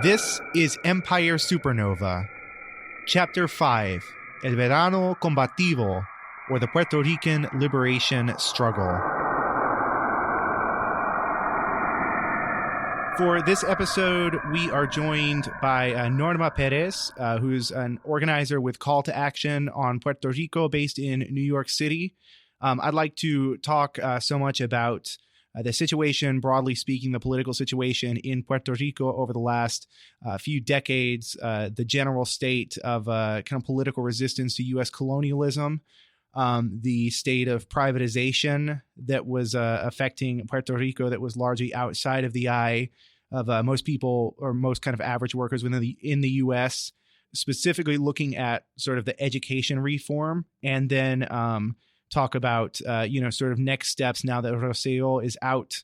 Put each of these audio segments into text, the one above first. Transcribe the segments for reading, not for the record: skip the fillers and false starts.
This is Empire Supernova, Chapter 5, El Verano Combativo, or the Puerto Rican Liberation Struggle. For this episode, we are joined by Norma Perez, who's an organizer with Call to Action on Puerto Rico based in New York City. I'd like to talk so much about the situation, broadly speaking, the political situation in Puerto Rico over the last few decades, the general state of kind of political resistance to U.S. colonialism, the state of privatization that was affecting Puerto Rico that was largely outside of the eye of most people or most kind of average workers in the U.S., specifically looking at sort of the education reform, and then talk about, sort of next steps now that Rosselló is out.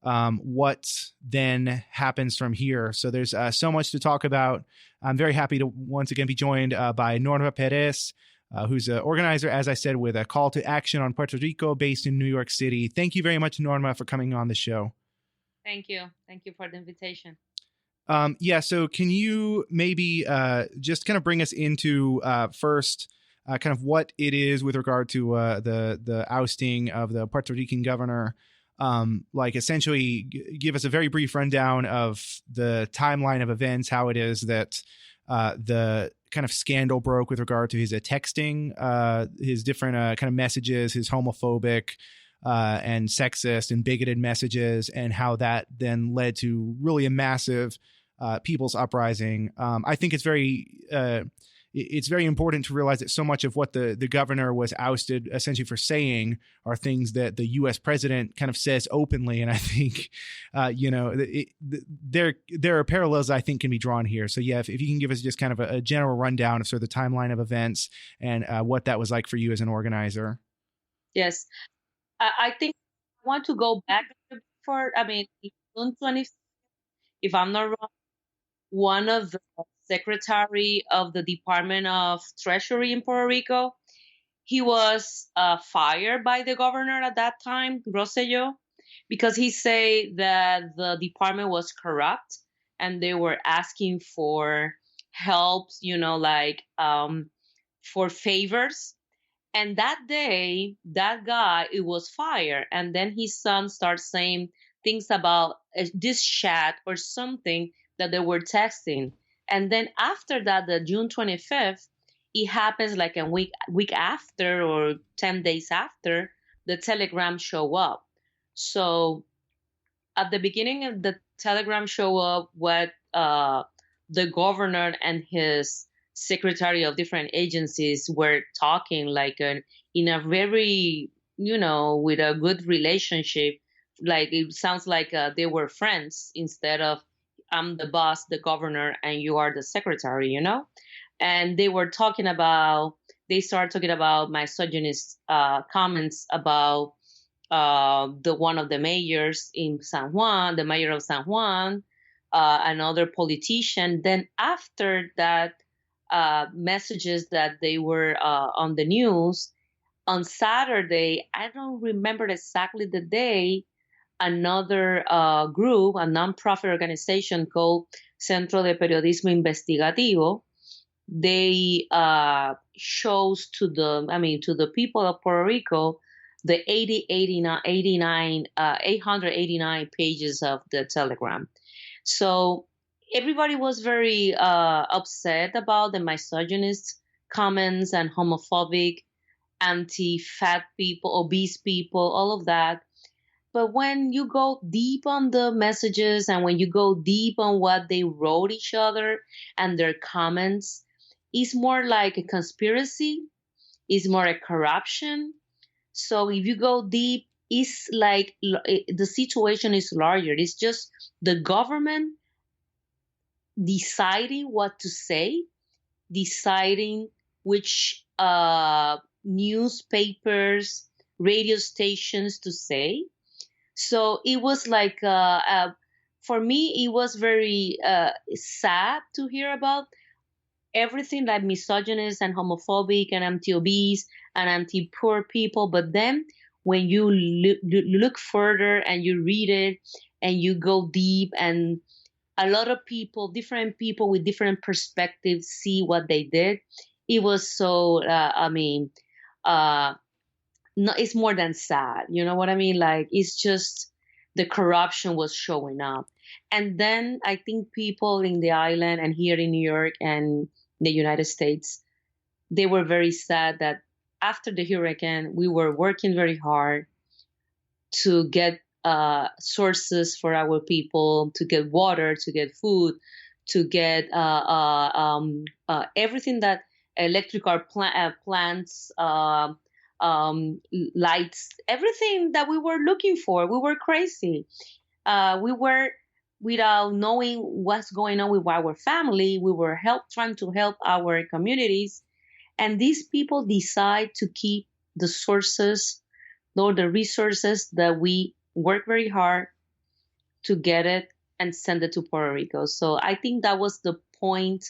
What then happens from here? So there's so much to talk about. I'm very happy to once again be joined by Norma Perez, who's an organizer, as I said, with a Call to Action on Puerto Rico based in New York City. Thank you very much, Norma, for coming on the show. Thank you. Thank you for the invitation. So can you maybe just kind of bring us into first kind of what it is with regard to the ousting of the Puerto Rican governor, essentially give us a very brief rundown of the timeline of events, how it is that the kind of scandal broke with regard to his texting, his different kind of messages, his homophobic and sexist and bigoted messages, and how that then led to really a massive people's uprising. I think it's very important to realize that so much of what the governor was ousted essentially for saying are things that the U.S. president kind of says openly. And I think, there are parallels I think can be drawn here. So yeah, if you can give us just kind of a general rundown of sort of the timeline of events and what that was like for you as an organizer. Yes. I think I want to go back for, June 25th, if I'm not wrong, one of the secretary of the Department of Treasury in Puerto Rico, he was fired by the governor at that time, Rosselló, because he said that the department was corrupt and they were asking for help, for favors. And that day, that guy, it was fired. And then his son starts saying things about this chat or something that they were texting. And then after that, the June 25th, it happens like a week after or 10 days after, the telegram show up. So at the beginning of the telegram show up, what the governor and his secretary of different agencies were talking in a very, with a good relationship. Like it sounds like they were friends instead of I'm the boss, the governor, and you are the secretary, And they started talking about misogynist comments about one of the mayors in San Juan, the mayor of San Juan, another politician. Then after that, messages that they were on the news, on Saturday, I don't remember exactly the day, another group, a nonprofit organization called Centro de Periodismo Investigativo, they shows to the people of Puerto Rico the 889 pages of the telegram. So everybody was very upset about the misogynist comments and homophobic, anti-fat people, obese people, all of that. But when you go deep on the messages and when you go deep on what they wrote each other and their comments, it's more like a conspiracy. It's more a corruption. So if you go deep, it's like the situation is larger. It's just the government deciding what to say, deciding which newspapers, radio stations to say. So it was like, for me, it was very sad to hear about everything like misogynist and homophobic and anti-obese and anti-poor people. But then when you look further and you read it and you go deep and a lot of people, different people with different perspectives, see what they did. It was so, uh, no, it's more than sad. You know what I mean? Like, it's just the corruption was showing up. And then I think people in the island and here in New York and the United States, they were very sad that after the hurricane, we were working very hard to get sources for our people, to get water, to get food, to get everything that electrical plants, lights, everything that we were looking for. We were crazy. We were, without knowing what's going on with our family, we were trying to help our communities. And these people decide to keep the sources, or the resources that we work very hard to get it and send it to Puerto Rico. So I think that was the point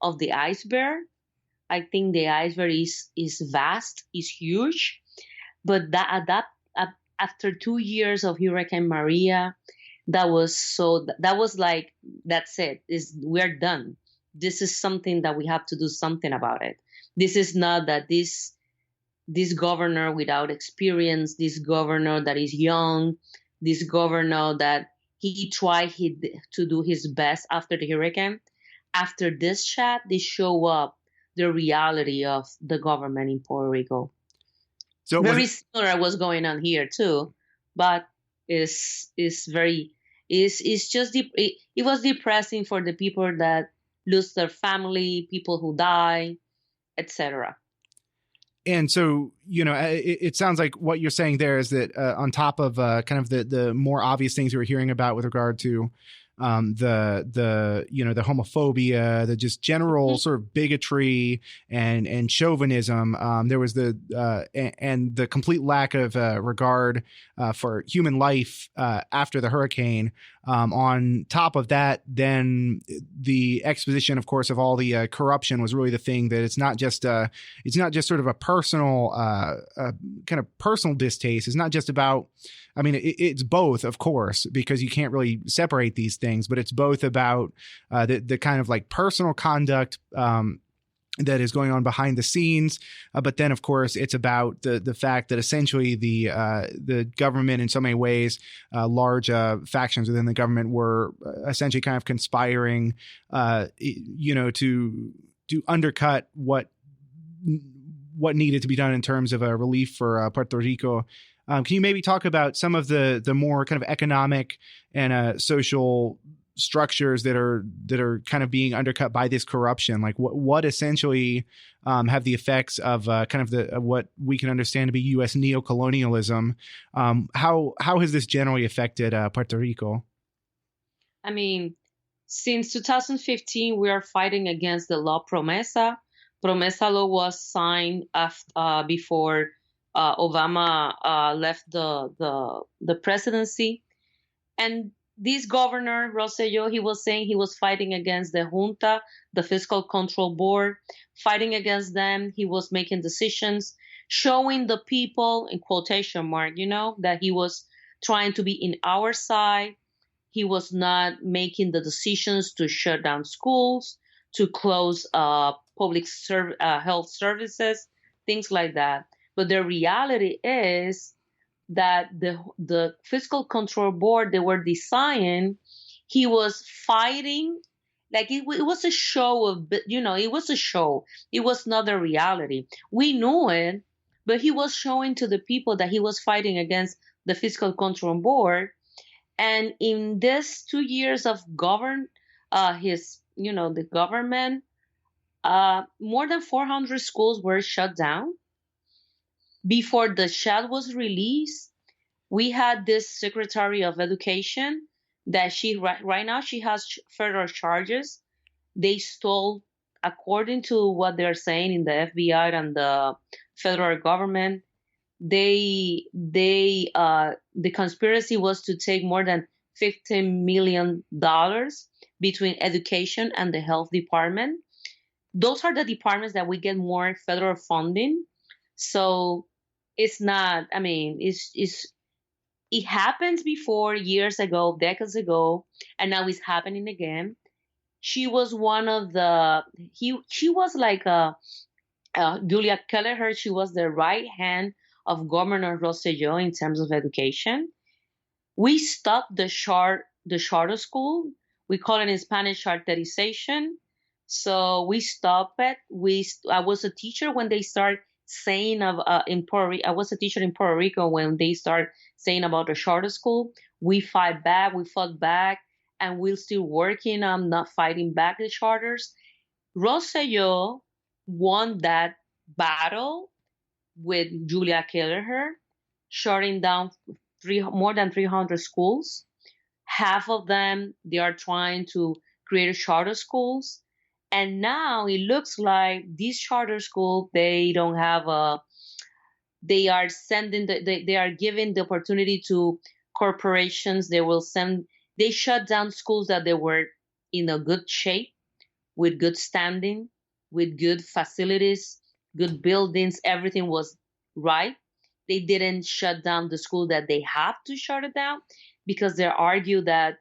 of the iceberg. I think the iceberg is vast, is huge, but after 2 years of Hurricane Maria, that was like, that's it. We're done. This is something that we have to do something about it. This is not that this governor without experience, this governor that is young, this governor that he tried to do his best after the hurricane. After this chat, they show up the reality of the government in Puerto Rico. So very similar what's going on here too, but it's just it was depressing for the people that lose their family, people who die, etc. And so, it sounds like what you're saying there is that on top of kind of the more obvious things we're hearing about with regard to the homophobia, the just general sort of bigotry and chauvinism. There was and the complete lack of regard for human life after the hurricane. On top of that, then the exposition, of course, of all the corruption was really the thing that it's not just sort of a personal kind of personal distaste. It's not just about. I mean, it's both, of course, because you can't really separate these things, but it's both about the kind of like personal conduct that is going on behind the scenes. But then, of course, it's about the fact that essentially the government, in so many ways, large factions within the government were essentially kind of conspiring, to undercut what needed to be done in terms of a relief for Puerto Rico. Can you maybe talk about some of the more kind of economic and social structures that are kind of being undercut by this corruption? Like what essentially have the effects of kind of what we can understand to be U.S. neocolonialism? How has this generally affected Puerto Rico? I mean, since 2015, we are fighting against the law Promesa. Promesa law was signed before Obama left the presidency, and this governor Rosselló, he was saying he was fighting against the junta, the fiscal control board, fighting against them. He was making decisions, showing the people, in quotation mark, that he was trying to be in our side. He was not making the decisions to shut down schools, to close public health services, things like that. But the reality is that the fiscal control board they were designing, he was fighting, like it was a show of, it was a show. It was not the reality. We knew it, but he was showing to the people that he was fighting against the fiscal control board. And in this 2 years of the government, more than 400 schools were shut down. Before the chat was released, we had this Secretary of Education that right now she has federal charges. They stole, according to what they're saying in the FBI and the federal government, the conspiracy was to take more than $15 million between education and the health department. Those are the departments that we get more federal funding. So it's not, I mean, It happened before, years ago, decades ago, and now it's happening again. She was one of the she was like a Julia Kelleher. She was the right hand of Governor Rosselló in terms of education. We stopped the charter school. We call it in Spanish charterization. So we stopped it. I was a teacher when they start saying of in Puerto Rico. I was a teacher in Puerto Rico when they start saying about the charter school. We fight back. We fought back, and we're still working on not fighting back the charters. Rosselló won that battle with Julia Kelleher, shutting down more than 300 schools. Half of them, they are trying to create charter schools. And now it looks like these charter schools, they don't have they are sending, they are giving the opportunity to corporations. They shut down schools that they were in a good shape, with good standing, with good facilities, good buildings. Everything was right. They didn't shut down the school that they have to shut it down because they argue that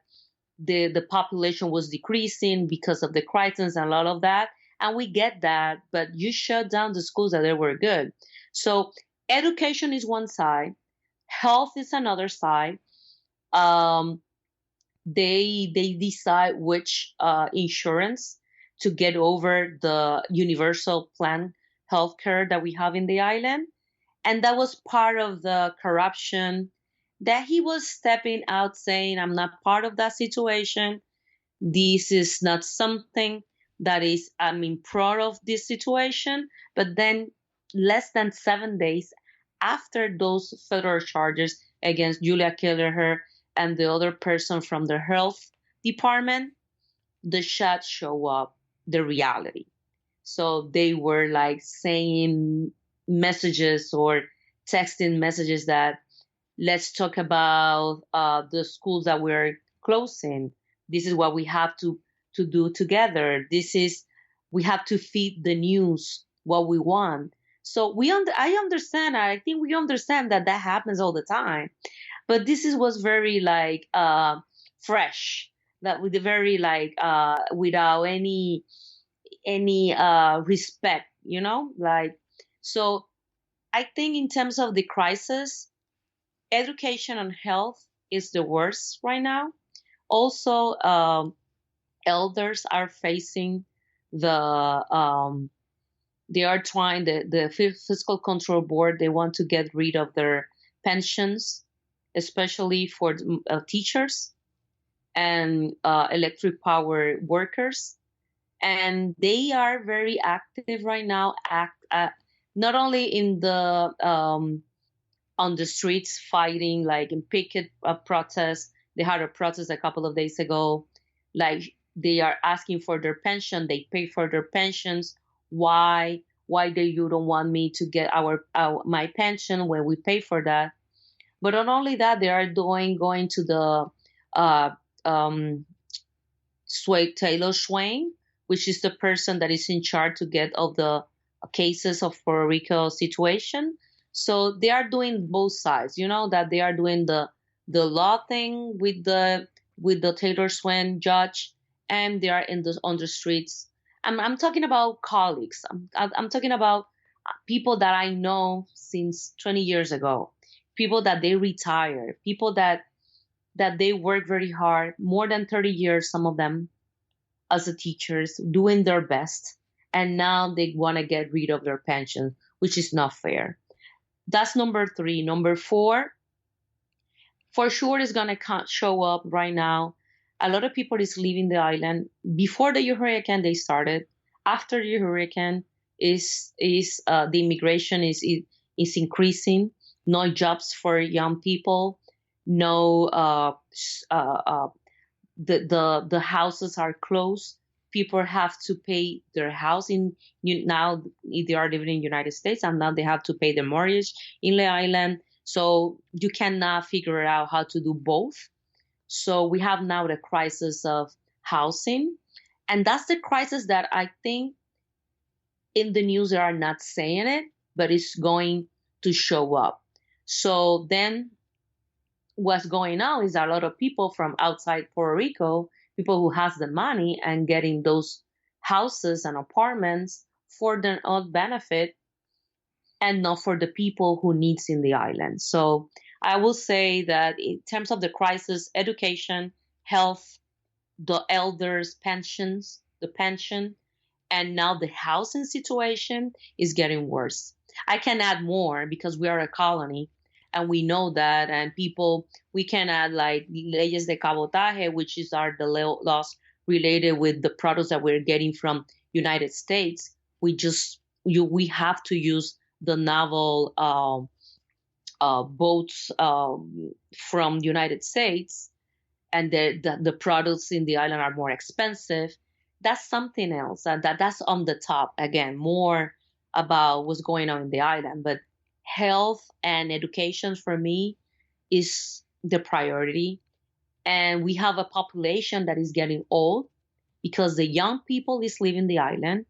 the population was decreasing because of the crisis and a lot of that. And we get that, but you shut down the schools that they were good. So education is one side, health is another side. Um, they decide which insurance to get over the universal plan healthcare that we have in the island, and that was part of the corruption that he was stepping out saying, I'm not part of that situation. This is not something that is, I'm in proud of this situation. But then less than 7 days after those federal charges against Julia Kelleher and the other person from the health department, the shots show up the reality. So they were like saying messages or texting messages that let's talk about the schools that we're closing. This is what we have to do together. We have to feed the news what we want. So I understand. I think we understand that that happens all the time. But was very like fresh, that with the very like without any respect, like. So I think in terms of the crisis, education and health is the worst right now. Also, elders are facing they are trying, the fiscal control board, they want to get rid of their pensions, especially for teachers and electric power workers. And they are very active right now, not only in the on the streets fighting, like in picket protests. They had a protest a couple of days ago. Like they are asking for their pension. They pay for their pensions. Why? Why do you don't want me to get my pension when we pay for that? But not only that, they are going to the Taylor Swain, which is the person that is in charge to get all the cases of Puerto Rico situation. So they are doing both sides, that they are doing the law thing with the Taylor Swain judge, and they are on the streets. I'm talking about colleagues. I'm talking about people that I know since 20 years ago, people that they retired, people that they work very hard, more than 30 years, some of them, as a teachers, doing their best, and now they want to get rid of their pension, which is not fair. That's number 3. Number 4, for sure, is going to show up right now. A lot of people is leaving the island. Before the hurricane, they started. After the hurricane, the immigration is increasing. No jobs for young people. No, the houses are closed. People have to pay their house now. They are living in the United States, and now they have to pay the mortgage in the island. So you cannot figure out how to do both. So we have now the crisis of housing, and that's the crisis that I think in the news they are not saying it, but it's going to show up. So then what's going on is a lot of people from outside Puerto Rico, people who has the money and getting those houses and apartments for their own benefit and not for the people who needs in the island. So I will say that in terms of the crisis, education, health, the elders' pensions, the pension, and now the housing situation is getting worse. I can add more because we are a colony and we know that, and people, we can add like leyes de cabotaje, which is the laws related with the products that we're getting from United States. We have to use the naval boats from the United States, and the products in the island are more expensive. That's something else. That's on the top. Again, more about what's going on in the island. But health and education for me is the priority. And we have a population that is getting old because the young people is leaving the island.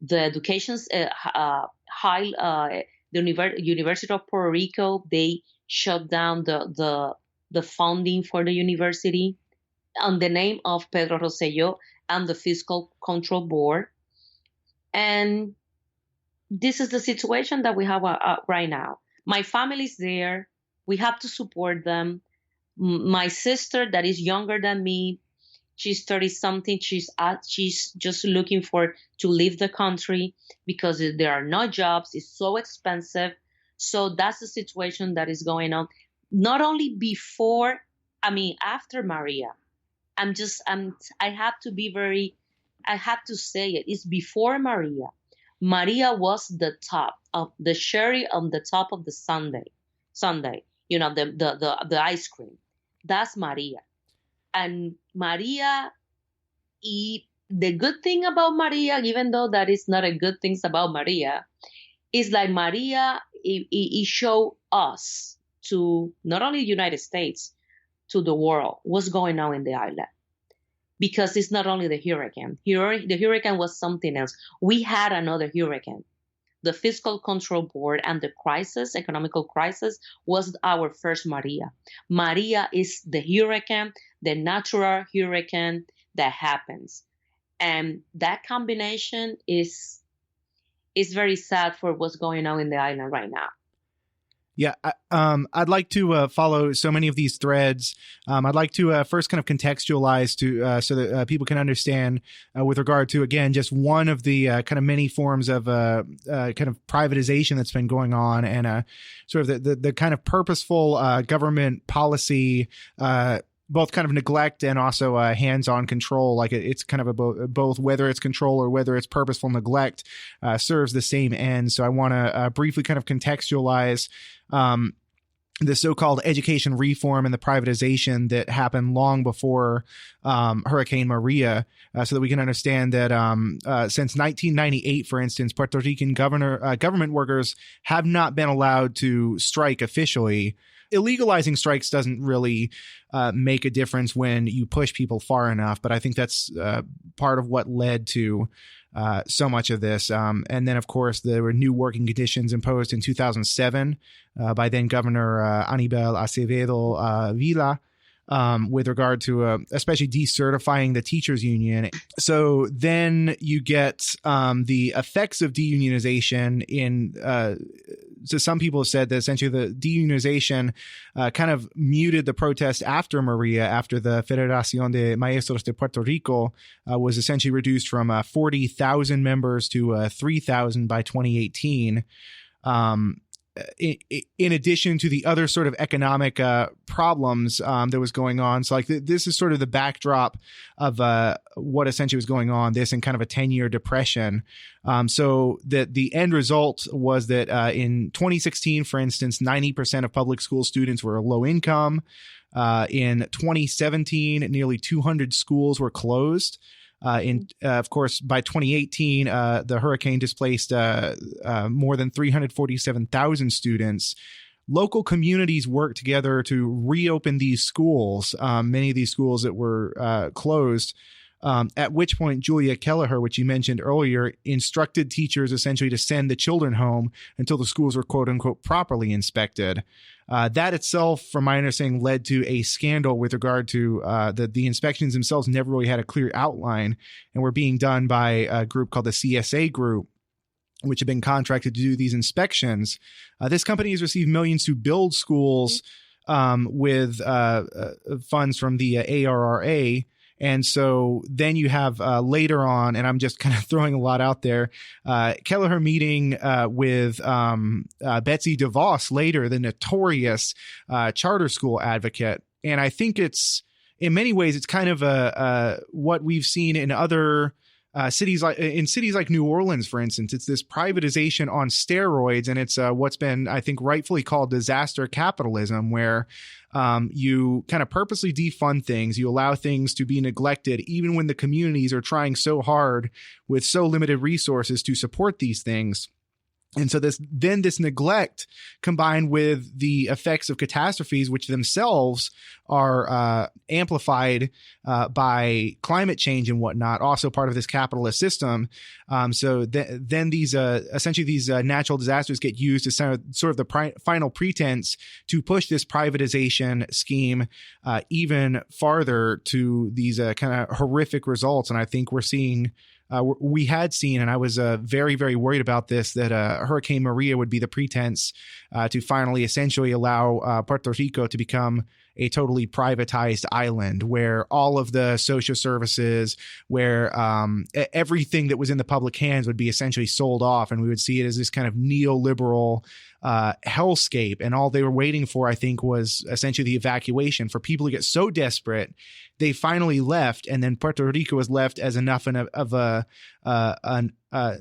The education's high. The University of Puerto Rico, they shut down the funding for the university on the name of Pedro Rosselló and the Fiscal Control Board. And this is the situation that we have right now. My family's there. We have to support them. My sister that is younger than me, she's 30 something. She's just looking to leave the country because there are no jobs. It's so expensive. So that's the situation that is going on. Not only after Maria. I have to say it. It's before Maria. Maria was the top of the cherry on the top of the sundae. The ice cream. That's Maria. And Maria, the good thing about Maria, even though that is not a good thing about Maria, is like Maria, it showed us to not only the United States, to the world, what's going on in the island. Because it's not only the hurricane. The hurricane was something else. We had another hurricane. The Fiscal Control Board and the economical crisis, was our first Maria. Maria is the hurricane, the natural hurricane that happens. And that combination is very sad for what's going on in the island right now. Yeah, I'd like to follow so many of these threads. I'd like to first kind of contextualize so that people can understand with regard to, again, just one of the kind of many forms of kind of privatization that's been going on, and sort of the kind of purposeful government policy, both kind of neglect and also hands-on control. Like it's kind of both, whether it's control or whether it's purposeful neglect, serves the same end. So I want to briefly kind of contextualize the so-called education reform and the privatization that happened long before Hurricane Maria, so that we can understand that since 1998, for instance, Puerto Rican government workers have not been allowed to strike officially. Illegalizing strikes doesn't really make a difference when you push people far enough, but I think that's part of what led to so much of this. And then, of course, there were new working conditions imposed in 2007 by then Governor Aníbal Acevedo Vila, with regard to especially decertifying the teachers union. So then you get the effects of deunionization in so some people have said that essentially the deunionization kind of muted the protest after Maria, after the Federacion de Maestros de Puerto Rico was essentially reduced from 40,000 members to 3,000 by 2018. In addition to the other sort of economic problems that was going on. So like this is sort of the backdrop of what essentially was going on, this and kind of a 10-year depression. So that the end result was that in 2016, for instance, 90% of public school students were low income. In 2017, nearly 200 schools were closed. Of course, by 2018, the hurricane displaced more than 347,000 students. Local communities worked together to reopen these schools, many of these schools that were closed. At which point Julia Kelleher, which you mentioned earlier, instructed teachers essentially to send the children home until the schools were quote unquote properly inspected. That itself, from my understanding, led to a scandal with regard to the inspections themselves never really had a clear outline and were being done by a group called the CSA Group, which had been contracted to do these inspections. This company has received millions to build schools with funds from the ARRA. And so then you have later on, and I'm just kind of throwing a lot out there, Kelleher meeting with Betsy DeVos later, the notorious charter school advocate. And I think it's, in many ways, it's kind of what we've seen in other cities like New Orleans, for instance. It's this privatization on steroids, and it's what's been, I think, rightfully called disaster capitalism, where you kind of purposely defund things. You allow things to be neglected, even when the communities are trying so hard with so limited resources to support these things. And so this neglect, combined with the effects of catastrophes, which themselves are amplified by climate change and whatnot, also part of this capitalist system. So then these essentially these natural disasters get used as sort of the final pretense to push this privatization scheme even farther to these kind of horrific results. And I think we had seen, and I was very, very worried about this, that Hurricane Maria would be the pretense to finally essentially allow Puerto Rico to become a totally privatized island, where all of the social services, where everything that was in the public hands would be essentially sold off, and we would see it as this kind of neoliberal hellscape. And all they were waiting for, I think, was essentially the evacuation for people to get so desperate they finally left, and then Puerto Rico was left as enough of a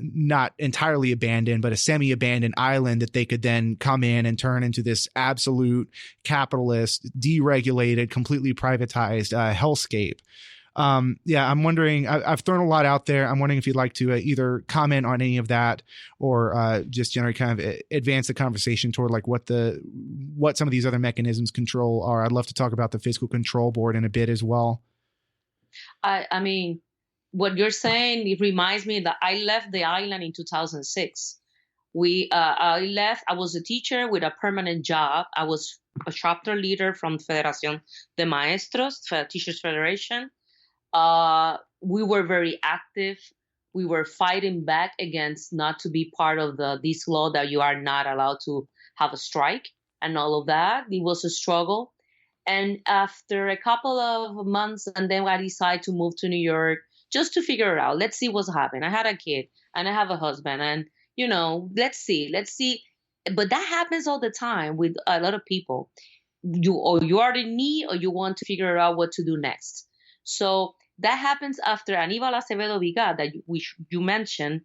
not entirely abandoned, but a semi-abandoned island that they could then come in and turn into this absolute capitalist, deregulated, completely privatized hellscape. I'm wondering, I've thrown a lot out there. I'm wondering if you'd like to either comment on any of that, or just generally kind of advance the conversation toward like what some of these other mechanisms control are. I'd love to talk about the Fiscal Control Board in a bit as well. I mean, what you're saying, it reminds me that I left the island in 2006. I left, I was a teacher with a permanent job. I was a chapter leader from Federacion de Maestros, Teachers Federation. We were very active. We were fighting back against not to be part of this law that you are not allowed to have a strike and all of that. It was a struggle. And after a couple of months, and then I decided to move to New York just to figure it out. Let's see what's happening. I had a kid and I have a husband, and, let's see. But that happens all the time with a lot of people. You are in need, or you want to figure out what to do next. So that happens after Aníbal Acevedo Vigá, that you mentioned.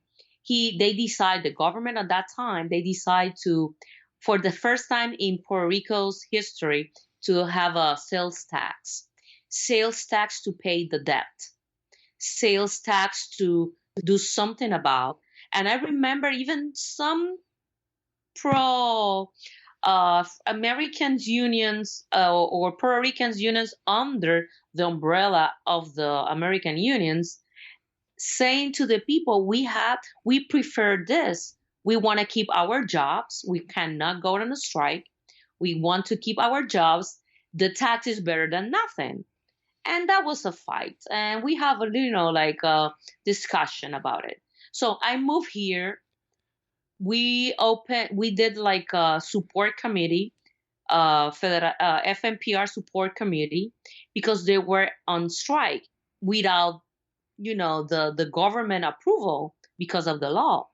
They decide, the government at that time, they decide to, for the first time in Puerto Rico's history, to have a sales tax to pay the debt, sales tax to do something about. And I remember even some Americans unions or Puerto Ricans unions under the umbrella of the American unions saying to the people, we prefer this. We want to keep our jobs. We cannot go on a strike. We want to keep our jobs. The tax is better than nothing. And that was a fight. And we have a discussion about it. So I moved here. We did like a support committee, FMPR support committee, because they were on strike without, the government approval because of the law.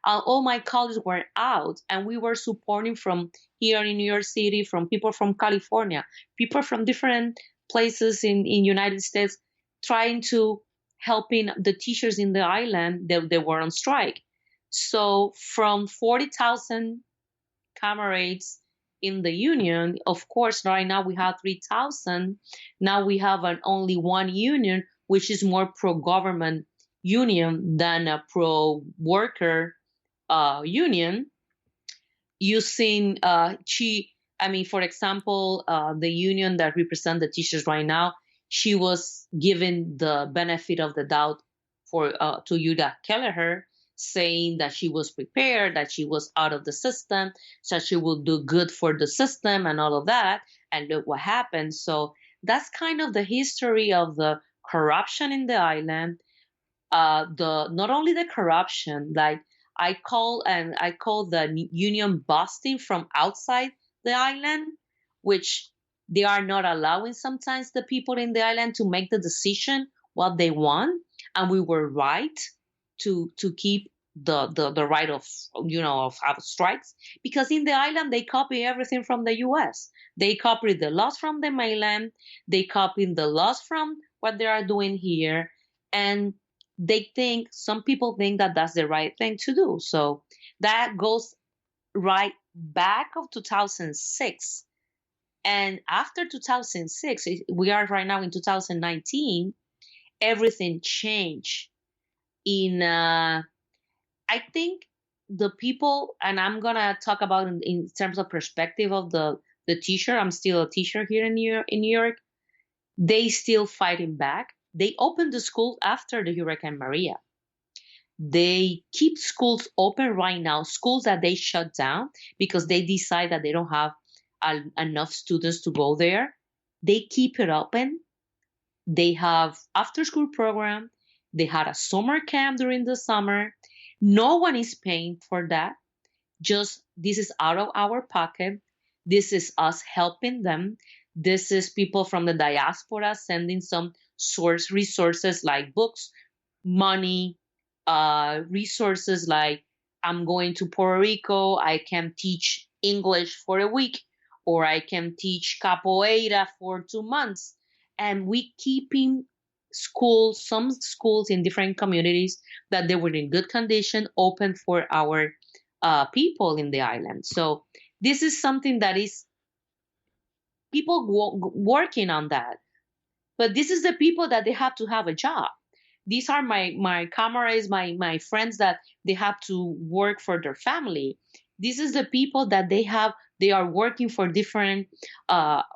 All my colleagues were out, and we were supporting from here in New York City, from people from California, people from different places in United States, trying to helping the teachers in the island that they were on strike. So from 40,000 comrades in the union, of course, right now we have 3,000. Now we have only one union, which is more pro-government union than a pro-worker union. Using for example, the union that represents the teachers right now she was given the benefit of the doubt for to Yuda Kelleher, saying that she was prepared, that she was out of the system, so she will do good for the system and all of that. And look what happened. So that's kind of the history of the corruption in the island. The not only the corruption, like I call the union busting from outside the island, which they are not allowing sometimes the people in the island to make the decision what they want, and we were right to keep the right of of have strikes, because in the island they copy everything from the U.S. They copy the laws from the mainland, they copy the laws from what they are doing here, and some people think that that's the right thing to do. So that goes right back of 2006. And after 2006, we are right now in 2019, everything changed. I think the people, and I'm going to talk about in terms of perspective of the teacher. I'm still a teacher here in New York. They still fighting back. They opened the school after the Hurricane Maria. They keep schools open right now, schools that they shut down because they decide that they don't have enough students to go there. They keep it open. They have after-school program. They had a summer camp during the summer. No one is paying for that. Just this is out of our pocket. This is us helping them. This is people from the diaspora sending some source resources like books, money, resources like I'm going to Puerto Rico, I can teach English for a week, or I can teach capoeira for 2 months. And we keeping schools, some schools in different communities that they were in good condition, open for our people in the island. So this is something that is people working on that. But this is the people that they have to have a job. These are my comrades, my friends that they have to work for their family. This is the people that they are working for different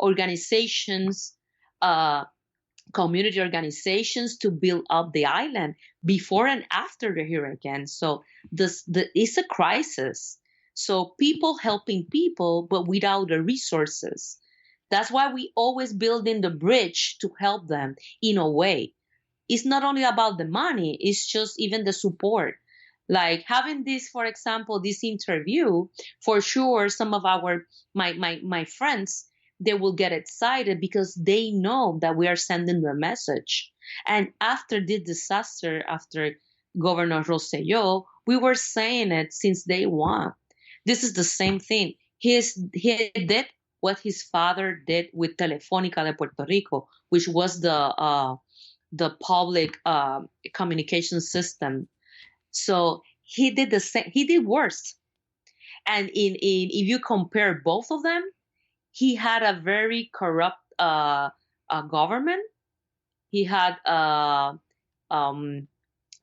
organizations, community organizations to build up the island before and after the hurricane. So it's a crisis. So people helping people, but without the resources. That's why we always building the bridge to help them in a way. It's not only about the money, it's just even the support. Like having this, for example, this interview, for sure, some of my friends, they will get excited because they know that we are sending the message. And after this disaster, after Governor Rosselló, we were saying it since day one. This is the same thing. He did what his father did with Telefónica de Puerto Rico, which was the public communication system. So he did the same. He did worse. And in if you compare both of them, he had a very corrupt government. He had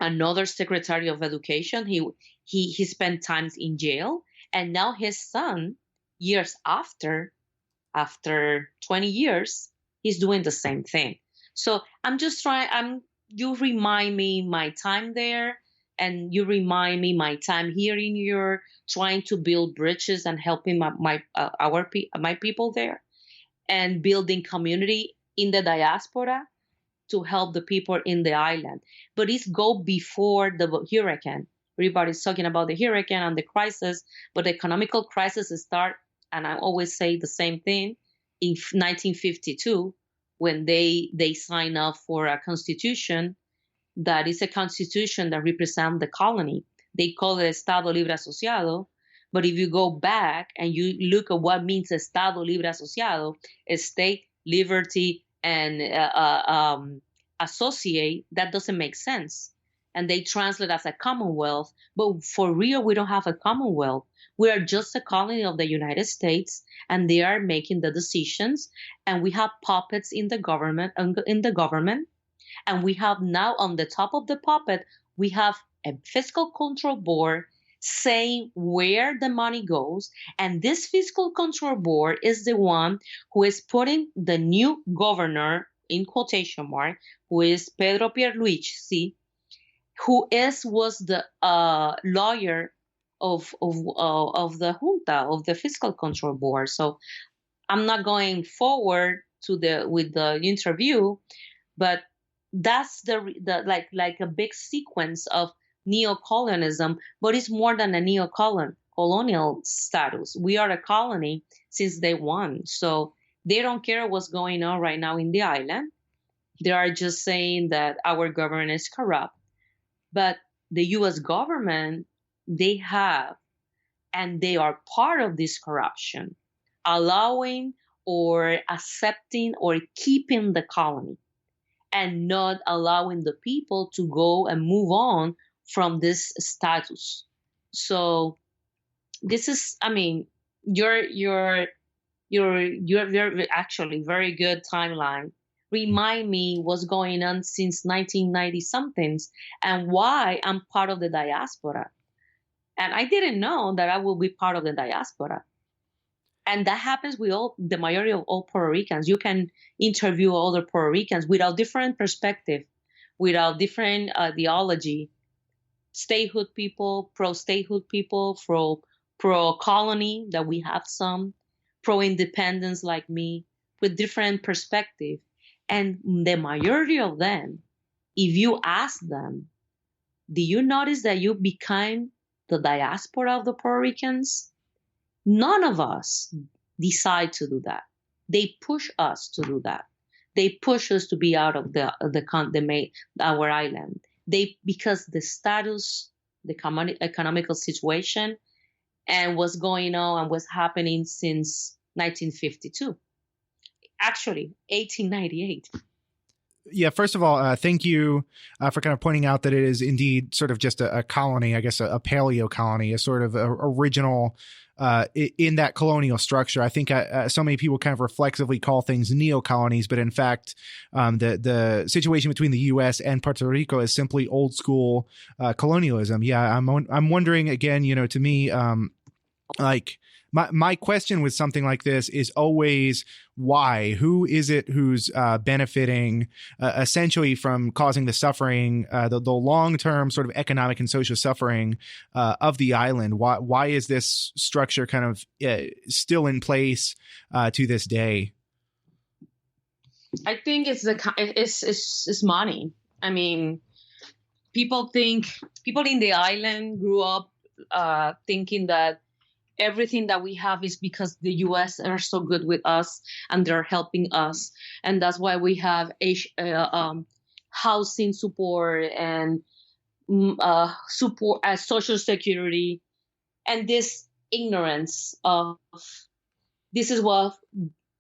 another Secretary of Education. He spent times in jail, and now his son, years after 20 years, he's doing the same thing. So I'm just trying. You remind me my time there, and you remind me my time here in New York, trying to build bridges and helping my people there, and building community in the diaspora to help the people in the island. But it's go before the hurricane. Everybody's talking about the hurricane and the crisis, but the economical crisis start, and I always say the same thing, in 1952, when they sign up for a constitution that is a constitution that represents the colony. They call it Estado Libre Asociado. But if you go back and you look at what means Estado Libre Asociado, state, liberty, and associate, that doesn't make sense. And they translate as a commonwealth. But for real, we don't have a commonwealth. We are just a colony of the United States, and they are making the decisions. And we have puppets in the government. And we have now on the top of the puppet, we have a fiscal control board saying where the money goes. And this fiscal control board is the one who is putting the new governor in quotation mark, who is Pedro Pierluigi, who was the lawyer of the junta, of the fiscal control board. So I'm not going forward with the interview, but that's the like a big sequence of neocolonialism, but it's more than a colonial status. We are a colony since day one, so they don't care what's going on right now in the island. They are just saying that our government is corrupt, but the U.S. government, they have, and they are part of this corruption, allowing or accepting or keeping the colony and not allowing the people to go and move on from this status. So this is, I mean, your very, actually very good timeline remind me what's going on since 1990 somethings and why I'm part of the diaspora. And I didn't know that I will be part of the diaspora. And that happens with the majority of all Puerto Ricans. You can interview other Puerto Ricans without different perspective, without different ideology. Statehood people, pro-statehood people, pro-colony, that we have some, pro-independence like me, with different perspective. And the majority of them, if you ask them, do you notice that you became the diaspora of the Puerto Ricans? None of us decide to do that. They push us to do that. They push us to be out of our island. Because the status, the economical situation, and what's going on and what's happening since 1952. Actually, 1898. Yeah, first of all, thank you for kind of pointing out that it is indeed sort of just a colony, I guess a paleo colony, a sort of original in that colonial structure. I think so many people kind of reflexively call things neo-colonies, but in fact, the situation between the U.S. and Puerto Rico is simply old school colonialism. Yeah, I'm wondering again, to me, like my question with something like this is always why? Who is it who's benefiting essentially from causing the suffering, the long-term sort of economic and social suffering of the island? Why is this structure kind of still in place to this day? I think it's money. I mean, people in the island grew up thinking that everything that we have is because the U.S. are so good with us and they're helping us, and that's why we have housing support and support as social security, and this ignorance of this is what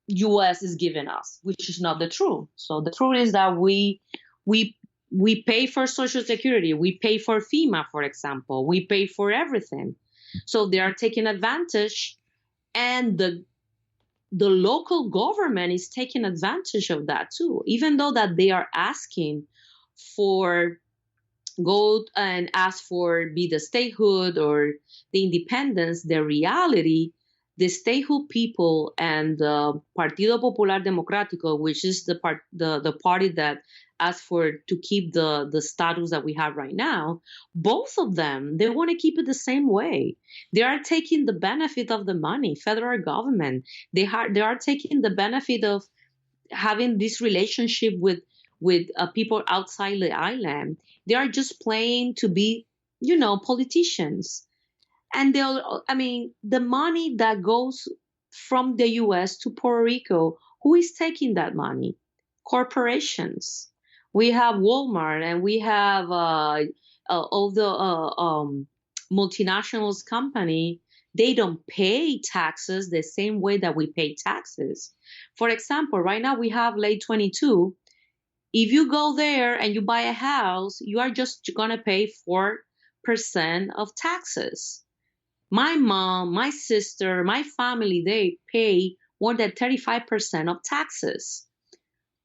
U.S. is giving us, which is not the truth. So the truth is that we pay for social security, we pay for FEMA, for example, we pay for everything. So they are taking advantage, and the local government is taking advantage of that too. Even though that they are asking for go and ask for be the statehood or the independence, the reality, the statehood people and the Partido Popular Democrático, which is the party that asked for to keep the status that we have right now, both of them, they want to keep it the same way. They are taking the benefit of the money, federal government. They are taking the benefit of having this relationship with people outside the island. They are just playing to be, politicians. And the money that goes from the U.S. to Puerto Rico, who is taking that money? Corporations. We have Walmart and we have all the multinationals company. They don't pay taxes the same way that we pay taxes. For example, right now we have late 22. If you go there and you buy a house, you are just going to pay 4% of taxes. My mom, my sister, my family, they pay more than 35% of taxes.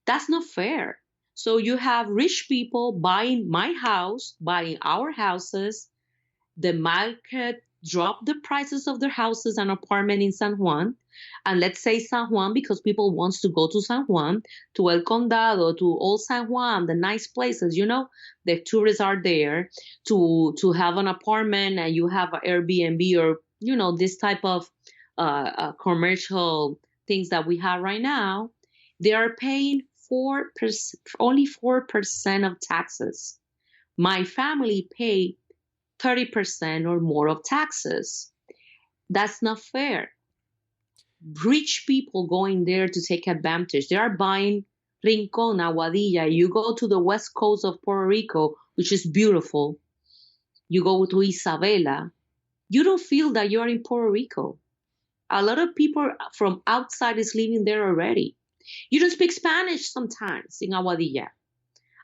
That's not fair. So you have rich people buying my house, buying our houses. The market drop the prices of their houses and apartment in San Juan. And let's say San Juan, because people wants to go to San Juan, to El Condado, to Old San Juan, the nice places, the tourists are there to have an apartment, and you have an Airbnb or, this type of commercial things that we have right now. They are paying 4%, only 4% of taxes. My family pay 30% or more of taxes. That's not fair. Rich people going there to take advantage. They are buying Rincon, Aguadilla. You go to the west coast of Puerto Rico, which is beautiful. You go to Isabela. You don't feel that you're in Puerto Rico. A lot of people from outside is living there already. You don't speak Spanish sometimes in Aguadilla.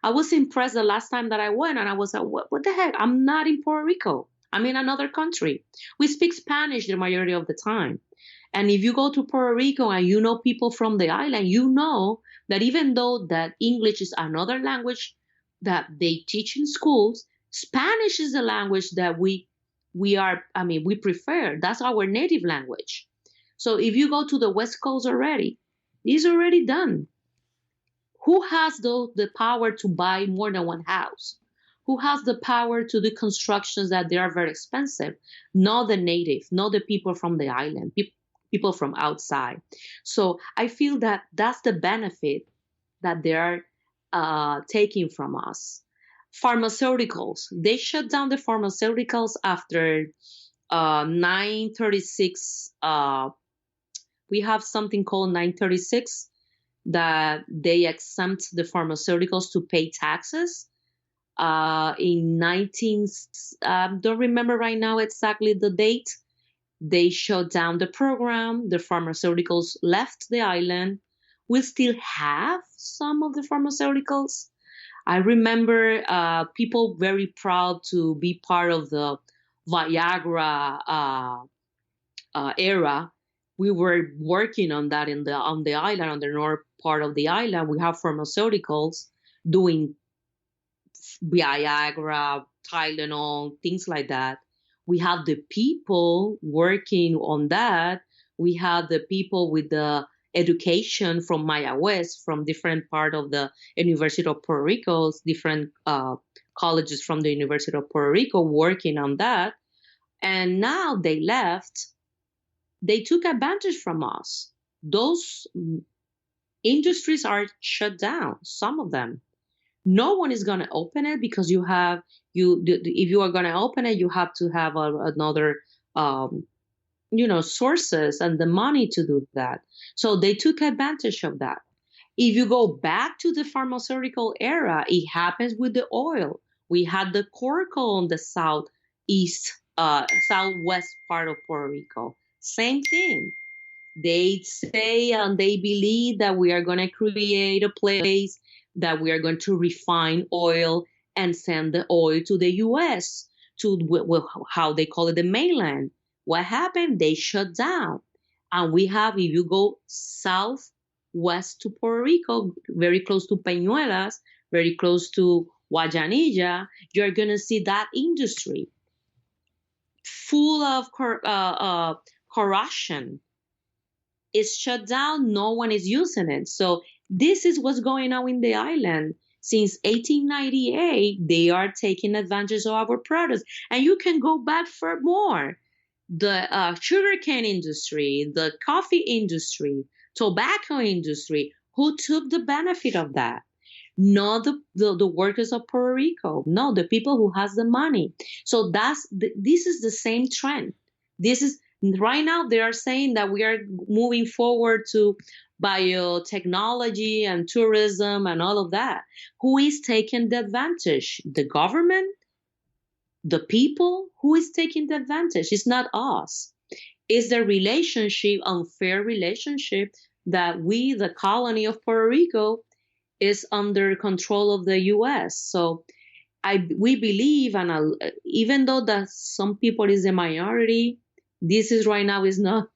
I was impressed the last time that I went, and I was like, what the heck? I'm not in Puerto Rico. I'm in another country. We speak Spanish the majority of the time. And if you go to Puerto Rico and you know people from the island, you know that even though that English is another language that they teach in schools, Spanish is the language that we prefer. That's our native language. So if you go to the West Coast already, it's already done. Who has the power to buy more than one house? Who has the power to do constructions that they are very expensive? Not the native, not the people from the island, people from outside. So I feel that that's the benefit that they are taking from us. Pharmaceuticals, they shut down the pharmaceuticals after 936. We have something called 936 that they exempt the pharmaceuticals to pay taxes. In 19, don't remember right now exactly the date, they shut down the program. The pharmaceuticals left the island. We still have some of the pharmaceuticals. I remember people very proud to be part of the Viagra era. We were working on that on the island, on the north part of the island. We have pharmaceuticals doing Viagra, Tylenol, things like that. We have the people working on that. We have the people with the education from Maya West, from different part of the University of Puerto Rico, different colleges from the University of Puerto Rico working on that. And now they left. They took advantage from us. Those industries are shut down, some of them. No one is going to open it because if you are going to open it, you have to have another, sources and the money to do that. So they took advantage of that. If you go back to the pharmaceutical era, it happens with the oil. We had the coracle on the southwest part of Puerto Rico. Same thing. They say and they believe that we are going to create a place that we are going to refine oil and send the oil to the U.S., to how they call it the mainland. What happened? They shut down. And we have, if you go southwest to Puerto Rico, very close to Peñuelas, very close to Guayanilla, you're going to see that industry full of corruption. It's shut down. No one is using it. So this is what's going on in the island. Since 1898, they are taking advantage of our products. And you can go back for more. The sugarcane industry, the coffee industry, tobacco industry, who took the benefit of that? Not the workers of Puerto Rico. No, the people who has the money. So this is the same trend. This is right now they are saying that we are moving forward to biotechnology and tourism and all of that. Who is taking the advantage? The government? The people? Who is taking the advantage? It's not us. It's the relationship, unfair relationship that we, the colony of Puerto Rico, is under control of the U.S. So we believe, and even though that some people is a minority, this is right now is not.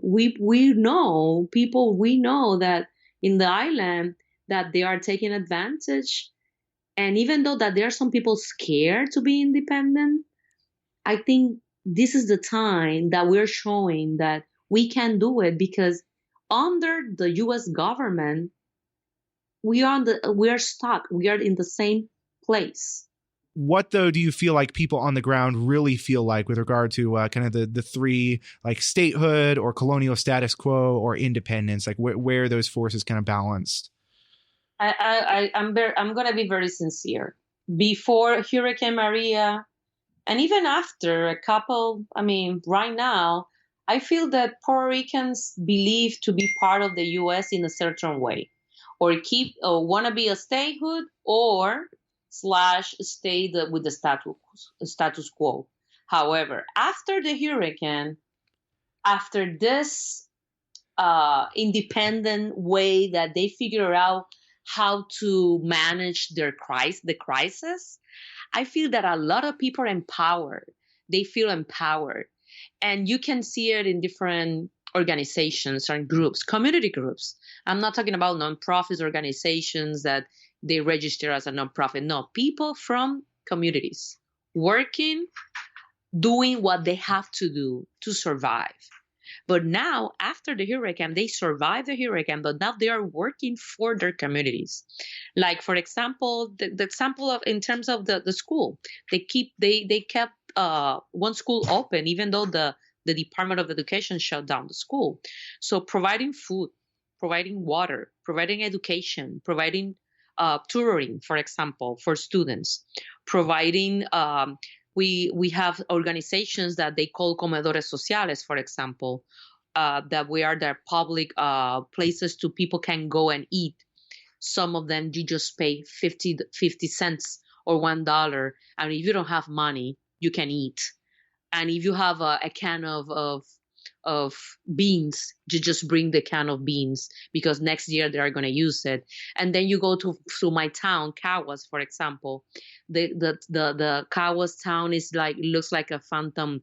We know people. We know that in the island that they are taking advantage, and even though that there are some people scared to be independent, I think this is the time that we're showing that we can do it, because under the US government, we are stuck. We are in the same place. What, though, do you feel like people on the ground really feel like with regard to kind of the three, like statehood or colonial status quo or independence, like where those forces kind of balanced? I'm going to be very sincere. Before Hurricane Maria, and even after a couple, right now, I feel that Puerto Ricans believe to be part of the U.S. in a certain way, or want to be a statehood, or slash stay with the status quo. However, after the hurricane, after this independent way that they figure out how to manage the crisis, I feel that a lot of people are empowered. They feel empowered. And you can see it in different organizations and groups, community groups. I'm not talking about nonprofits organizations that they register as a nonprofit. No, people from communities working, doing what they have to do to survive. But now, after the hurricane, they survived the hurricane, but now they are working for their communities. Like, for example, the example of in terms of the school, they kept one school open, even though the Department of Education shut down the school. So providing food, providing water, providing education, providing tutoring, for example, for students, providing we have organizations that they call comedores sociales, for example, that we are their public places to people can go and eat. Some of them you just pay 50 cents or $1, and if you don't have money, you can eat. And if you have a can of beans, you just bring the can of beans, because next year they are going to use it. And then you go to my town, Caguas, for example. The Caguas town is like, looks like a phantom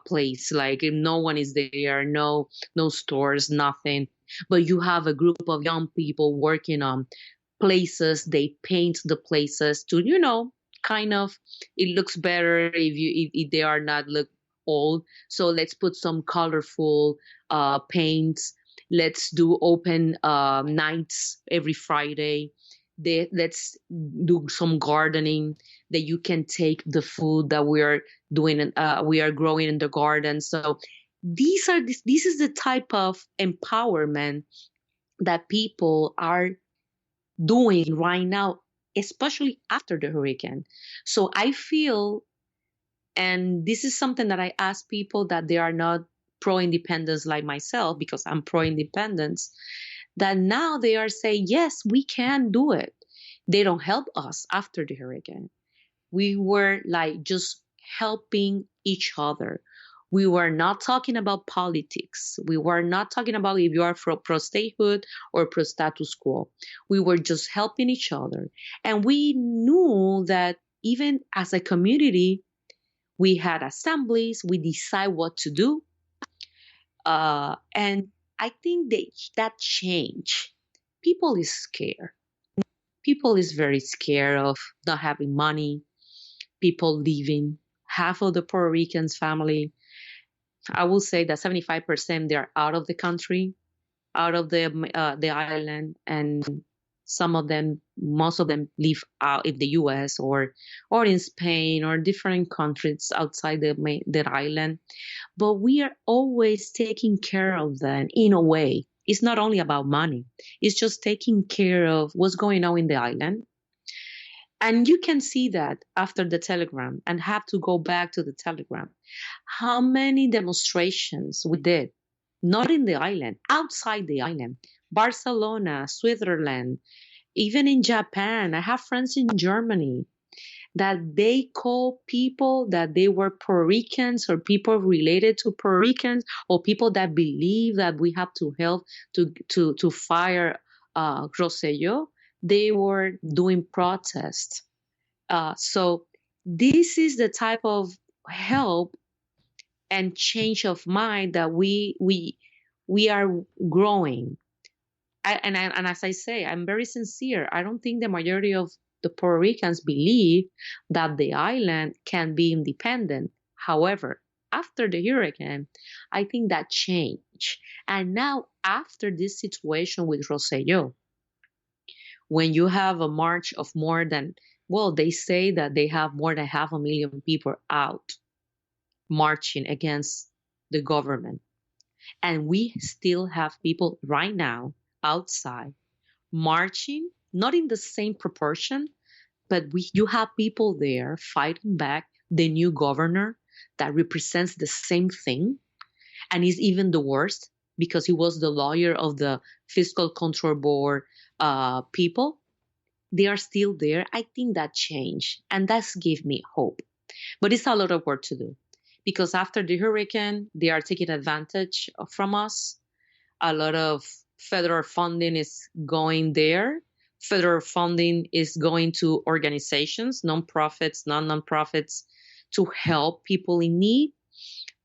place. Like no one is there, no stores, nothing. But you have a group of young people working on places. They paint the places to, kind of, it looks better if they are not look old. So let's put some colorful paints. Let's do open nights every Friday. Let's do some gardening, that you can take the food that we are doing, we are growing in the garden. So this is the type of empowerment that people are doing right now, especially after the hurricane. So I feel, and this is something that I ask people that they are not pro-independence like myself, because I'm pro-independence, that now they are saying, yes, we can do it. They don't help us after the hurricane. We were like just helping each other. We were not talking about politics. We were not talking about if you are pro statehood or pro status quo. We were just helping each other. And we knew that even as a community, we had assemblies, we decide what to do. And I think that change, people is scared. People is very scared of not having money, people leaving. Half of the Puerto Ricans family, I will say that 75% they're out of the country, out of the island, and most of them live out in the U.S. or in Spain or different countries outside the island. But we are always taking care of them in a way. It's not only about money. It's just taking care of what's going on in the island. And you can see that after the telegram, and have to go back to the telegram, how many demonstrations we did, not in the island, outside the island, Barcelona, Switzerland, even in Japan. I have friends in Germany that they call people that they were Puerto Ricans or people related to Puerto Ricans, or people that believe that we have to help to fire Rosselló. They were doing protests. So this is the type of help and change of mind that we are growing. And as I say, I'm very sincere. I don't think the majority of the Puerto Ricans believe that the island can be independent. However, after the hurricane, I think that changed. And now, after this situation with Rosselló, when you have a march of more than, well, they say that they have more than 500,000 people out marching against the government. And we still have people right now outside marching, not in the same proportion, but you have people there fighting back the new governor that represents the same thing and is even the worst because he was the lawyer of the fiscal control board people. They are still there. I think that changed, and that's give me hope. But it's a lot of work to do because after the hurricane, they are taking advantage from us. A lot of federal funding is going there. Federal funding is going to organizations, nonprofits, non-nonprofits, to help people in need.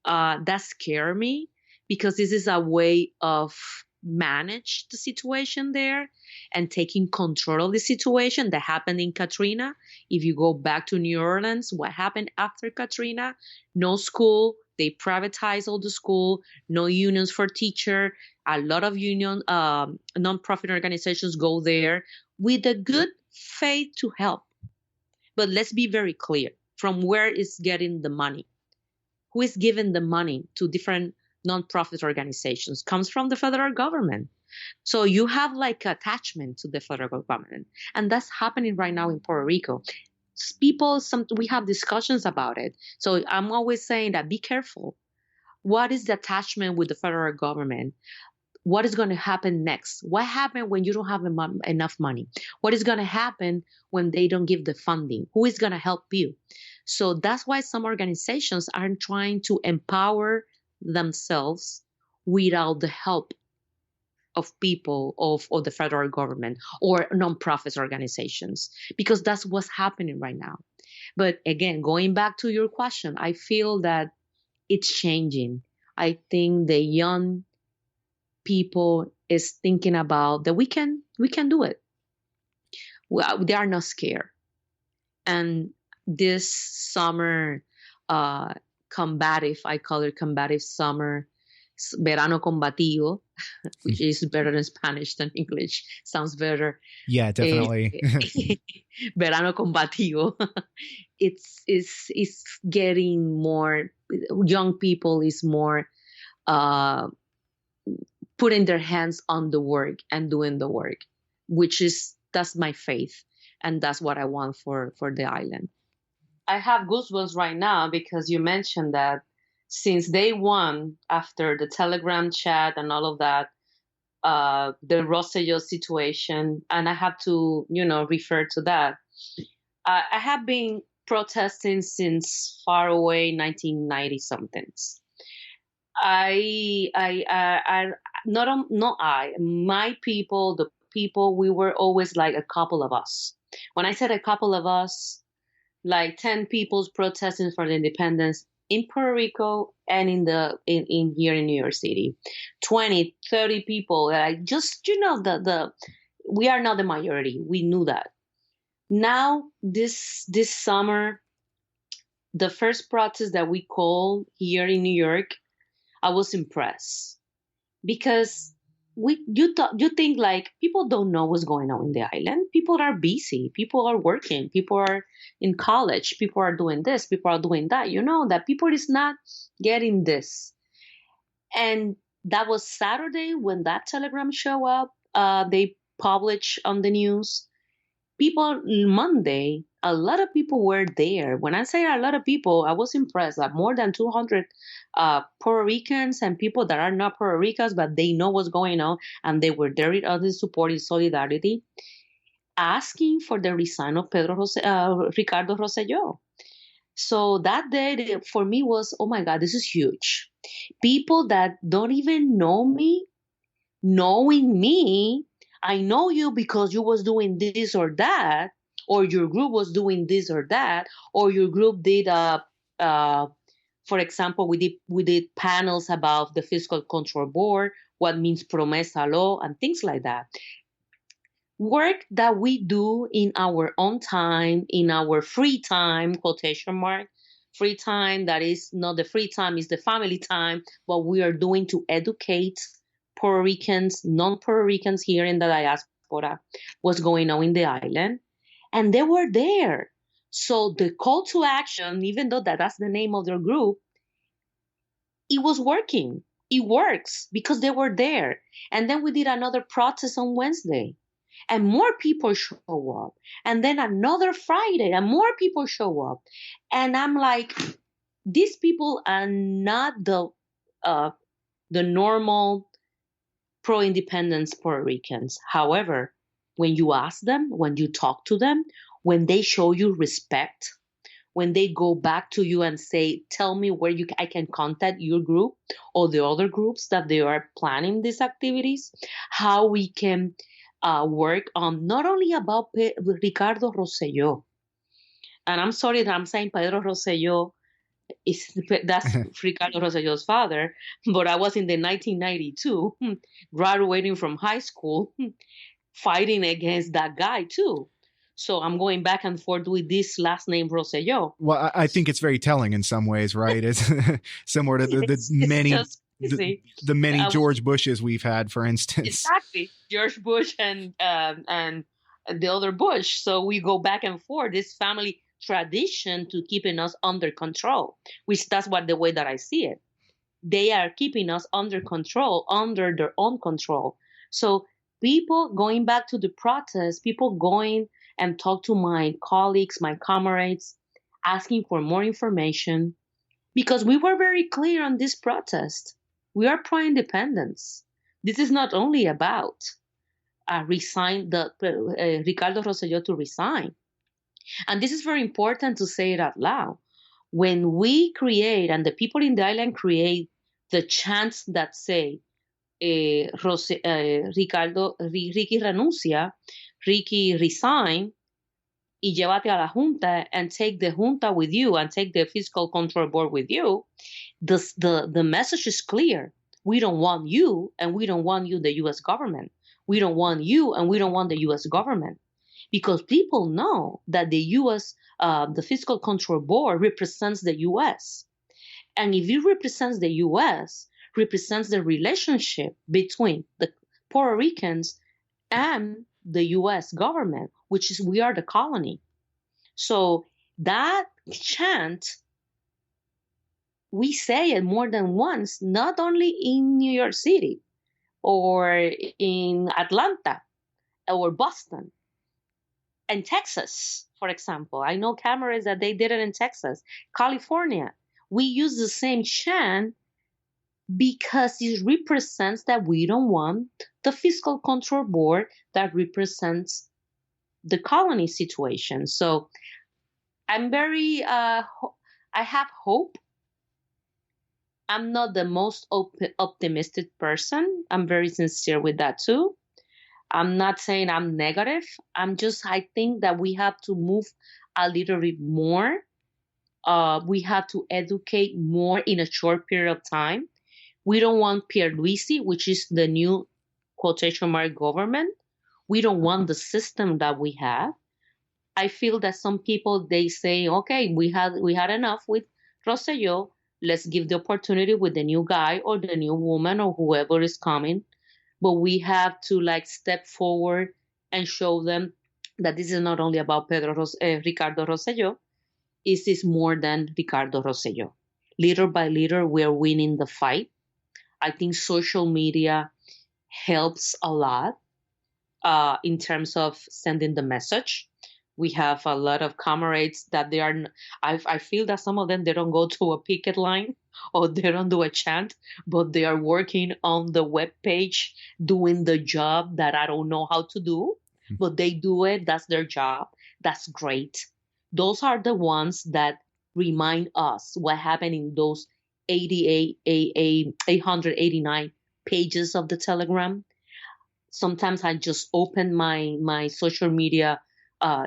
That scares me because this is a way of manage the situation there and taking control of the situation that happened in Katrina. If you go back to New Orleans, what happened after Katrina? No school. They privatized all the school. No unions for teacher. A lot of union nonprofit organizations go there with a good faith to help. But let's be very clear from where is getting the money. Who is giving the money to different nonprofit organizations? Comes from the federal government. So you have like attachment to the federal government. And that's happening right now in Puerto Rico. We have discussions about it. So I'm always saying that be careful. What is the attachment with the federal government? What is going to happen next? What happens when you don't have enough money? What is going to happen when they don't give the funding? Who is going to help you? So that's why some organizations are trying to empower themselves without the help of people of the federal government or nonprofit organizations, because that's what's happening right now. But again, going back to your question, I feel that it's changing. I think the young people is thinking about that we can do it. Well, they are not scared. And this summer, combative, I call it combative summer, verano combativo, which is better in Spanish than English. Sounds better. Yeah, definitely. Verano combativo. It's getting more, young people is more putting their hands on the work and doing the work, that's my faith. And that's what I want for the island. I have goosebumps right now because you mentioned that since day one, after the Telegram chat and all of that, the Rosselló situation, and I have to, refer to that. I have been protesting since far away 1990 somethings. My people, the people, we were always like a couple of us. When I said a couple of us, like 10 people protesting for the independence in Puerto Rico and in here in New York City, 20, 30 people, like just, we are not the majority. We knew that. Now, this summer, the first protest that we called here in New York, I was impressed because you think like people don't know what's going on in the island. People are busy. People are working. People are in college. People are doing this. People are doing that. That people is not getting this. And that was Saturday when that telegram show up. They published on the news. People Monday, a lot of people were there. When I say a lot of people, I was impressed that more than 200 Puerto Ricans and people that are not Puerto Ricans, but they know what's going on, and they were there in support, in solidarity, asking for the resign of Ricardo Rosselló. So that day for me was, oh my God, this is huge. People that don't even know me, knowing me, I know you because you was doing this or that, or your group was doing this or that, or your group did for example, we did panels about the fiscal control board, what means promesa law, and things like that. Work that we do in our own time, in our free time, quotation mark, free time that is not the free time, is the family time, what we are doing to educate Puerto Ricans, non-Puerto Ricans here in the diaspora, what's going on in the island. And they were there. So the call to action, even though that's the name of their group, it was working. It works because they were there. And then we did another protest on Wednesday, and more people show up. And then another Friday, and more people show up. And I'm like, these people are not the normal pro-independence Puerto Ricans. However, when you ask them, when you talk to them, when they show you respect, when they go back to you and say, tell me where I can contact your group or the other groups that they are planning these activities, how we can work on not only about Ricardo Rosselló. And I'm sorry that I'm saying Pedro Rosselló, that's Ricardo Rosselló's father, but I was in the 1992 graduating from high school fighting against that guy too. So I'm going back and forth with this last name Rosselló. Well, I think it's very telling in some ways, right? It's similar to the many George Bushes we've had, for instance. Exactly, George Bush and the other Bush. So we go back and forth. This family tradition to keeping us under control, which that's what the way that I see it. They are keeping us under control, under their own control. So people going back to the protest, people going and talk to my colleagues, my comrades, asking for more information, because we were very clear on this protest. We are pro-independence. This is not only about Ricardo Rosselló to resign. And this is very important to say it out loud. When we create, and the people in the island create, the chants that say, Ricky renuncia, Ricky resign, y llévate a la junta, and take the junta with you, and take the fiscal control board with you, the message is clear. We don't want you, and we don't want you, the U.S. government. We don't want you, and we don't want the U.S. government. Because people know that the U.S., the fiscal control board represents the U.S. And if it represents the U.S., represents the relationship between the Puerto Ricans and the U.S. government, which is we are the colony. So that chant, we say it more than once, not only in New York City or in Atlanta or Boston, and Texas, for example. I know cameras that they did it in Texas, California. We use the same chant because it represents that we don't want the fiscal control board that represents the colony situation. So I'm very, I have hope. I'm not the most optimistic person. I'm very sincere with that too. I'm not saying I'm negative. I think that we have to move a little bit more. We have to educate more in a short period of time. We don't want Pierluisi, which is the new quotation mark government. We don't want the system that we have. I feel that some people, they say, okay, we had enough with Rosselló. Let's give the opportunity with the new guy or the new woman or whoever is coming. But we have to step forward and show them that this is not only about Ricardo Rosselló. This is more than Ricardo Rosselló. Little by little, we're winning the fight. I think social media helps a lot in terms of sending the message. We have a lot of comrades that they are, I feel that some of them, they don't go to a picket line or they don't do a chant, but they are working on the web page, doing the job that I don't know how to do, but they do it. That's their job. That's great. Those are the ones that remind us what happened in those 889 pages of the Telegram. Sometimes I just open my social media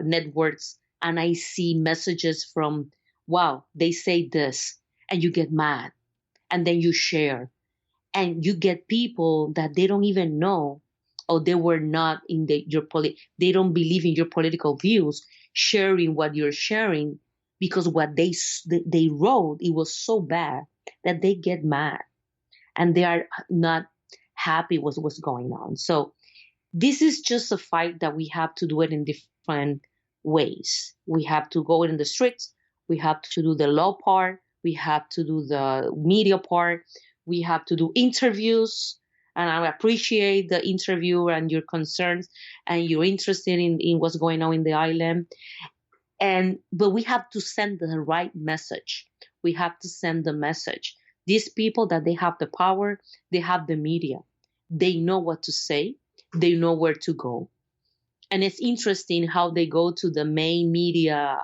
networks and I see messages from, wow, they say this, and you get mad, and then you share, and you get people that they don't even know, or they were not in they don't believe in your political views, sharing what you're sharing, because what they wrote, it was so bad that they get mad and they are not happy with what's going on. So this is just a fight that we have to do it in different ways. We have to go in the streets. We have to do the law part. We have to do the media part. We have to do interviews. And I appreciate the interview and your concerns and you're interested in what's going on in the island. But we have to send the right message. We have to send the message. These people that they have the power, they have the media. They know what to say. They know where to go. And it's interesting how they go to the main media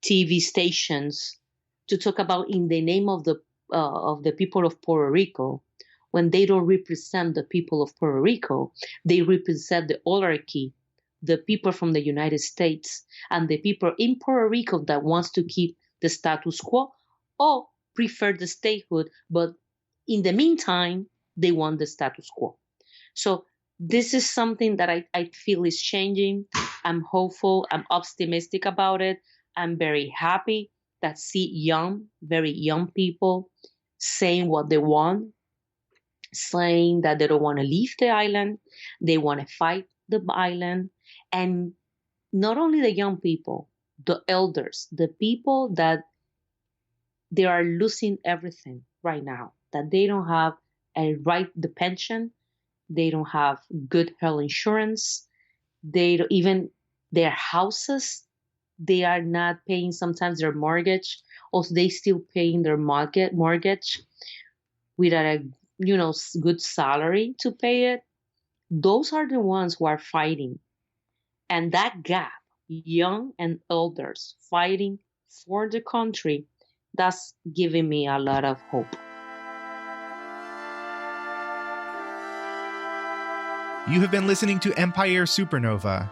TV stations to talk about in the name of the people of Puerto Rico, when they don't represent the people of Puerto Rico. They represent the oligarchy, the people from the United States, and the people in Puerto Rico that wants to keep the status quo or prefer the statehood, but in the meantime, they want the status quo. So this is something that I feel is changing. I'm hopeful. I'm optimistic about it. I'm very happy that see very young people saying what they want, saying that they don't want to leave the island. They want to fight the island. And not only the young people, the elders, the people that they are losing everything right now, that they don't have the pension. They don't have good health insurance. They don't, even their houses, they are not paying sometimes their mortgage, or they still paying their mortgage without a good salary to pay it. Those are the ones who are fighting. And that gap, young and elders fighting for the country, that's giving me a lot of hope. You have been listening to Empire Supernova.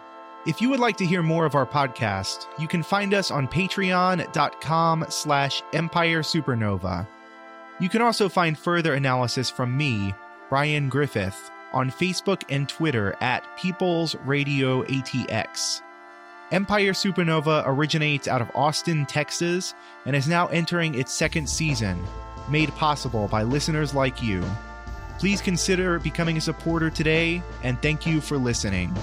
If you would like to hear more of our podcast, you can find us on patreon.com/Empire Supernova. You can also find further analysis from me, Brian Griffith, on Facebook and Twitter at People's Radio ATX. Empire Supernova originates out of Austin, Texas, and is now entering its second season, made possible by listeners like you. Please consider becoming a supporter today, and thank you for listening.